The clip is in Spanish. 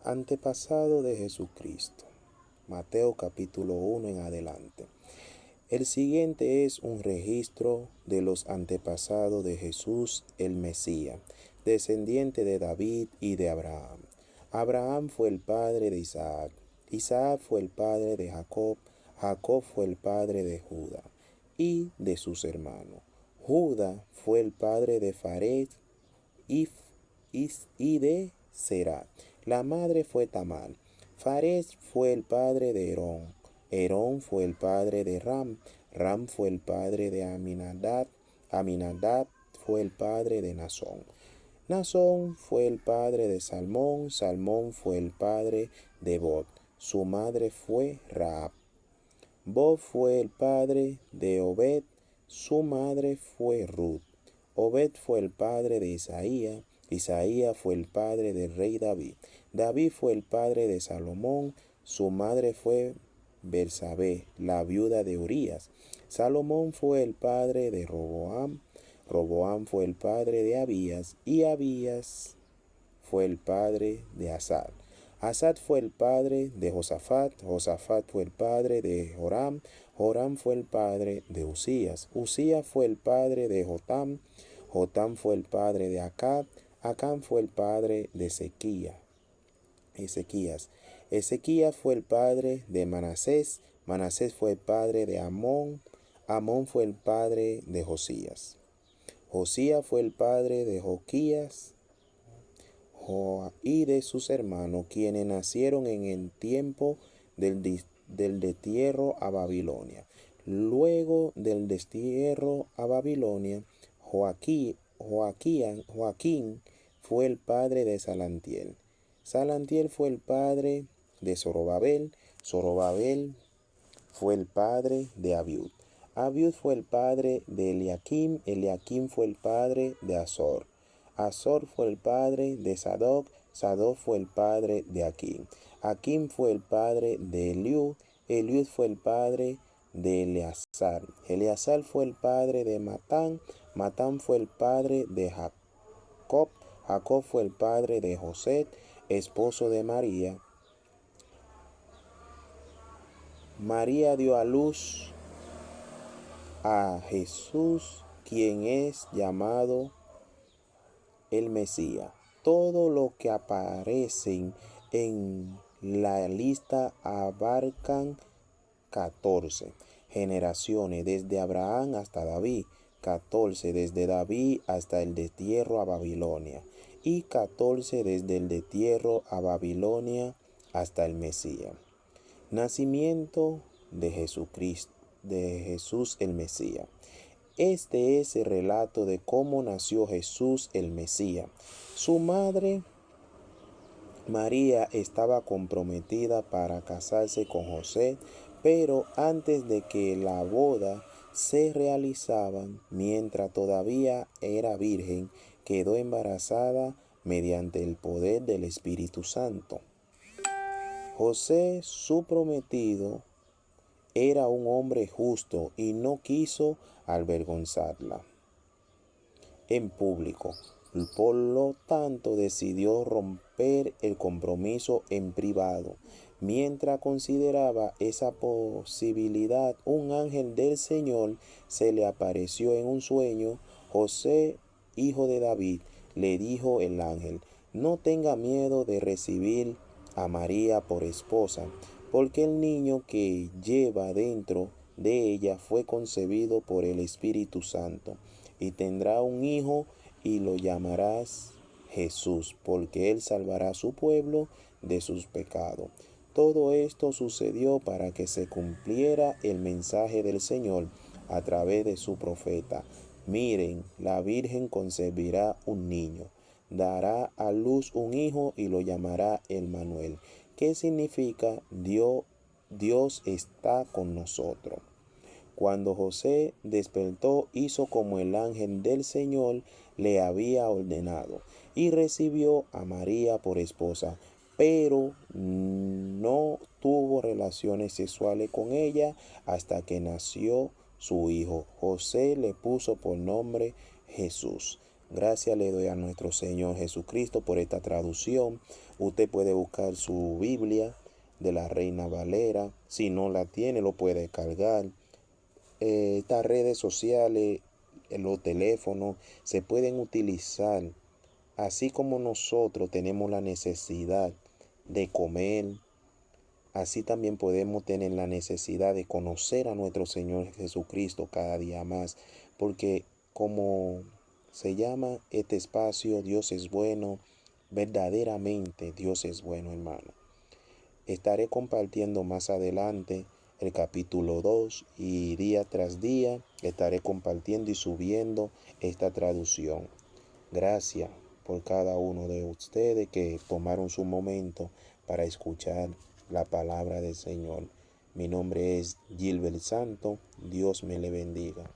Antepasado de Jesucristo. Mateo capítulo 1 en adelante. El siguiente es un registro de los antepasados de Jesús el Mesías, descendiente de David y de Abraham. Abraham fue el padre de Isaac. Isaac fue el padre de Jacob. Jacob fue el padre de Judá y de sus hermanos. Judá fue el padre de Fares y de Será. La madre fue Tamar. Fares fue el padre de Herón. Herón fue el padre de Ram. Ram fue el padre de Aminadab. Aminadab fue el padre de Nazón. Nazón fue el padre de Salmón. Salmón fue el padre de Bod. Su madre fue Raab. Bod fue el padre de Obed. Su madre fue Ruth. Obed fue el padre de Isaías. Isaías fue el padre del rey David. David fue el padre de Salomón. Su madre fue Bersabé, la viuda de Urías. Salomón fue el padre de Roboam. Roboam fue el padre de Abías. Y Abías fue el padre de Asad. Asad fue el padre de Josafat. Josafat fue el padre de Joram. Joram fue el padre de Usías. Usías fue el padre de Jotam. Jotam fue el padre de Acab. Acab fue el padre de Ezequías. Ezequías fue el padre de Manasés. Manasés fue el padre de Amón. Amón fue el padre de Josías. Josías fue el padre de Joquías y de sus hermanos, quienes nacieron en el tiempo del destierro a Babilonia. Luego del destierro a Babilonia, Joaquín fue el padre de Salantiel. Salantiel fue el padre de Zorobabel. Zorobabel fue el padre de Abiud. Abiud fue el padre de Eliakim. Eliakim fue el padre de Azor. Azor fue el padre de Sadoc. Sadoc fue el padre de Aquim. Aquim fue el padre de Eliud. Eliud fue el padre de Eleazar. Eleazar fue el padre de Matán. Matán fue el padre de Jacob. Jacob fue el padre de José, esposo de María. María dio a luz a Jesús, quien es llamado el Mesías. Todo lo que aparecen en la lista abarcan 14 generaciones, desde Abraham hasta David, 14 desde David hasta el destierro a Babilonia, y 14 desde el destierro a Babilonia hasta el Mesías. Nacimiento de Jesucristo, de Jesús el Mesías. Este es el relato de cómo nació Jesús el Mesías. Su madre María estaba comprometida para casarse con José, pero antes de que la boda se realizara, mientras todavía era virgen, quedó embarazada mediante el poder del Espíritu Santo. José, su prometido, era un hombre justo y no quiso avergonzarla en público. Por lo tanto, decidió romper el compromiso en privado. Mientras consideraba esa posibilidad, un ángel del Señor se le apareció en un sueño. José, hijo de David, le dijo el ángel: no tenga miedo de recibir a María por esposa, porque el niño que lleva dentro de ella fue concebido por el Espíritu Santo, y tendrá un hijo y lo llamarás Jesús, porque él salvará a su pueblo de sus pecados. Todo esto sucedió para que se cumpliera el mensaje del Señor a través de su profeta: miren, la Virgen concebirá un niño, dará a luz un hijo y lo llamará Emmanuel, que significa Dios está con nosotros. Cuando José despertó, hizo como el ángel del Señor le había ordenado, y recibió a María por esposa, pero no tuvo relaciones sexuales con ella hasta que nació su hijo. José le puso por nombre Jesús. Gracias le doy a nuestro Señor Jesucristo por esta traducción. Usted puede buscar su Biblia de la Reina Valera. Si no la tiene, lo puede cargar. Estas redes sociales, los teléfonos, se pueden utilizar. Así como nosotros tenemos la necesidad de comer, así también podemos tener la necesidad de conocer a nuestro Señor Jesucristo cada día más. Porque como se llama este espacio, Dios es bueno, verdaderamente Dios es bueno, hermano. Estaré compartiendo más adelante el capítulo 2 y día tras día estaré compartiendo y subiendo esta traducción. Gracias por cada uno de ustedes que tomaron su momento para escuchar la palabra del Señor. Mi nombre es Gilbert Santo. Dios me le bendiga.